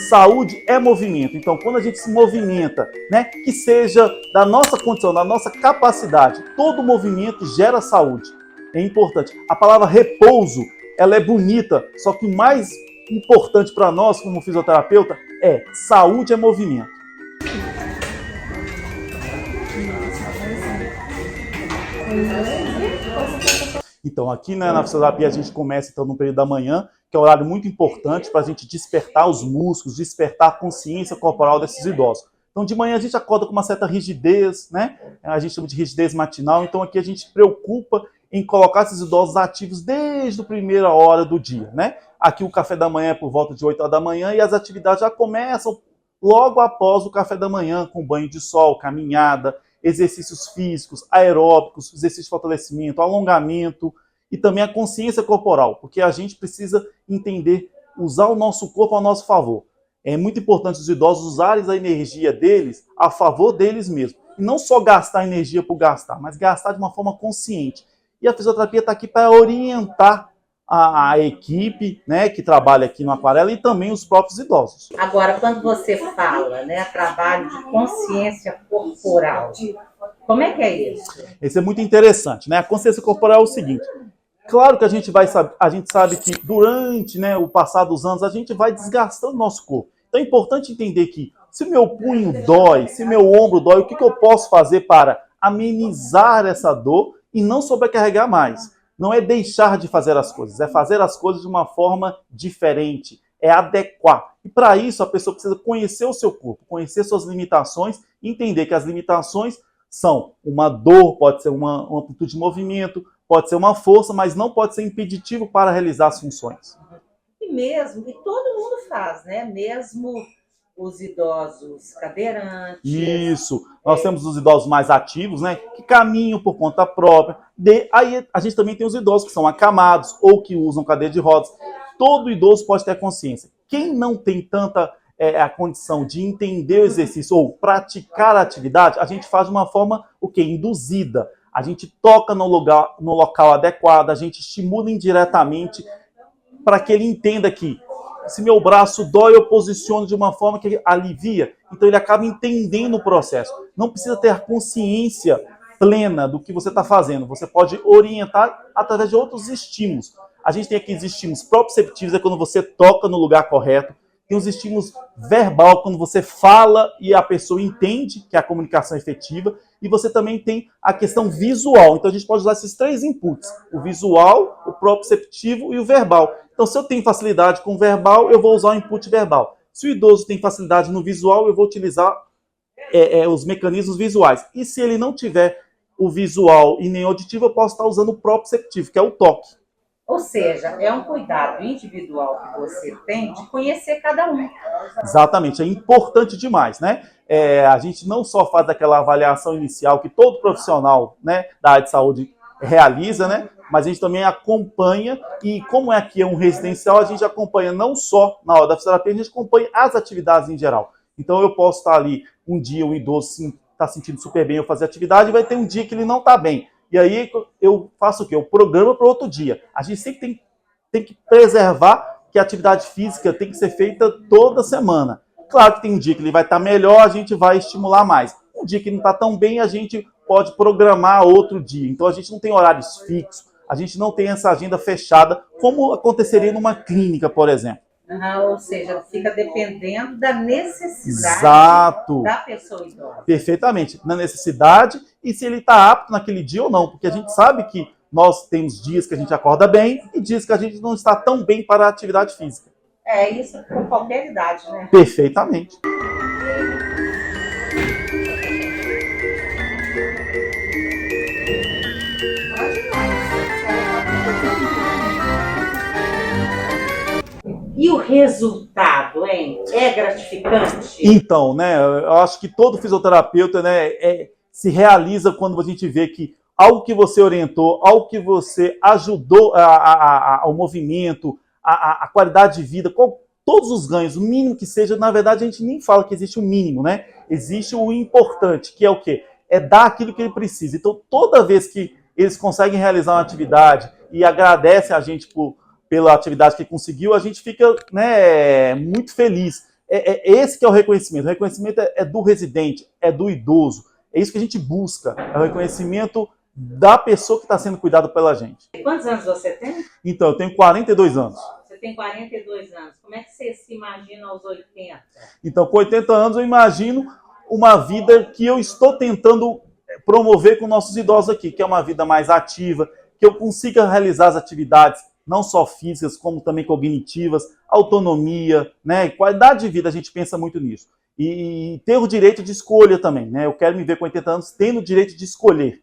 Saúde é movimento. Então, quando a gente se movimenta, né, que seja da nossa condição, da nossa capacidade, todo movimento gera saúde. É importante. A palavra repouso, ela é bonita, só que o mais importante para nós, como fisioterapeuta, é saúde é movimento. Então, aqui, né, na fisioterapia a gente começa então no período da manhã, que é um horário muito importante para a gente despertar os músculos, despertar a consciência corporal desses idosos. Então, de manhã a gente acorda com uma certa rigidez, né? A gente chama de rigidez matinal. Então, aqui a gente se preocupa em colocar esses idosos ativos desde a primeira hora do dia, né? Aqui o café da manhã é por volta de 8 horas da manhã e as atividades já começam logo após o café da manhã, com banho de sol, caminhada, exercícios físicos, aeróbicos, exercício de fortalecimento, alongamento e também a consciência corporal, porque a gente precisa entender, usar o nosso corpo a nosso favor. É muito importante os idosos usarem a energia deles a favor deles mesmos. E não só gastar energia por gastar, mas gastar de uma forma consciente. E a fisioterapia está aqui para orientar a equipe, né, que trabalha aqui no Aquarela e também os próprios idosos. Agora, quando você fala, né, trabalho de consciência corporal, como é que é isso? Isso é muito interessante, né? A consciência corporal é o seguinte: claro que a gente sabe que durante, né, o passar dos anos a gente vai desgastando o nosso corpo. Então é importante entender que se meu punho dói, se meu ombro dói, o que eu posso fazer para amenizar essa dor e não sobrecarregar mais? Não é deixar de fazer as coisas, é fazer as coisas de uma forma diferente, é adequar. E para isso a pessoa precisa conhecer o seu corpo, conhecer suas limitações e entender que as limitações são uma dor, pode ser uma amplitude de movimento, pode ser uma força, mas não pode ser impeditivo para realizar as funções. E todo mundo faz, né? Mesmo os idosos cadeirantes. Isso. Nós temos os idosos mais ativos, né, que caminham por conta própria. Aí a gente também tem os idosos que são acamados ou que usam cadeira de rodas. Todo idoso pode ter consciência. Quem não tem tanta a condição de entender o exercício ou praticar a atividade, a gente faz de uma forma induzida. A gente toca no local adequado, a gente estimula indiretamente para que ele entenda que se meu braço dói, eu posiciono de uma forma que alivia. Então ele acaba entendendo o processo. Não precisa ter consciência plena do que você está fazendo. Você pode orientar através de outros estímulos. A gente tem aqui os estímulos proprioceptivos, é quando você toca no lugar correto. Tem os estímulos verbal, quando você fala e a pessoa entende que a comunicação é efetiva. E você também tem a questão visual. Então a gente pode usar esses três inputs: o visual, o proprioceptivo e o verbal. Então, se eu tenho facilidade com o verbal, eu vou usar o input verbal. Se o idoso tem facilidade no visual, eu vou utilizar os mecanismos visuais. E se ele não tiver o visual e nem o auditivo, eu posso estar usando o proprioceptivo, que é o toque. Ou seja, é um cuidado individual que você tem de conhecer cada um. Exatamente, é importante demais, né? A gente não só faz aquela avaliação inicial que todo profissional, né, da área de saúde realiza, né? Mas a gente também acompanha, e como aqui é um residencial, a gente acompanha não só na hora da fisioterapia, a gente acompanha as atividades em geral. Então eu posso estar ali, um dia o idoso está sentindo super bem, eu fazer atividade, e vai ter um dia que ele não está bem. E aí eu faço o quê? Eu programo para outro dia. A gente sempre tem que preservar que a atividade física tem que ser feita toda semana. Claro que tem um dia que ele vai estar melhor, a gente vai estimular mais. Um dia que não está tão bem, a gente pode programar outro dia. Então a gente não tem horários fixos, a gente não tem essa agenda fechada, como aconteceria numa clínica, por exemplo. Ou seja, fica dependendo da necessidade da pessoa idosa. Perfeitamente, na necessidade e se ele está apto naquele dia ou não, porque a gente sabe que nós temos dias que a gente acorda bem e dias que a gente não está tão bem para a atividade física. Isso com qualquer idade, né? Perfeitamente. E o resultado, hein? É gratificante? Então, né, eu acho que todo fisioterapeuta, né, se realiza quando a gente vê que algo que você orientou, algo que você ajudou ao movimento, a qualidade de vida, todos os ganhos, o mínimo que seja, na verdade a gente nem fala que existe o mínimo, né? Existe o importante, que é o quê? É dar aquilo que ele precisa. Então, toda vez que eles conseguem realizar uma atividade e agradecem a gente pela atividade que conseguiu, a gente fica, né, muito feliz. Esse que é o reconhecimento. O reconhecimento é do residente, é do idoso. É isso que a gente busca. É o reconhecimento da pessoa que está sendo cuidada pela gente. Quantos anos você tem? Então, eu tenho 42 anos. Você tem 42 anos. Como é que você se imagina aos 80? Então, com 80 anos, eu imagino uma vida que eu estou tentando promover com nossos idosos aqui, que é uma vida mais ativa, que eu consiga realizar as atividades, não só físicas, como também cognitivas, autonomia, né? Qualidade de vida, a gente pensa muito nisso. E ter o direito de escolha também, né? Eu quero me ver com 80 anos tendo o direito de escolher.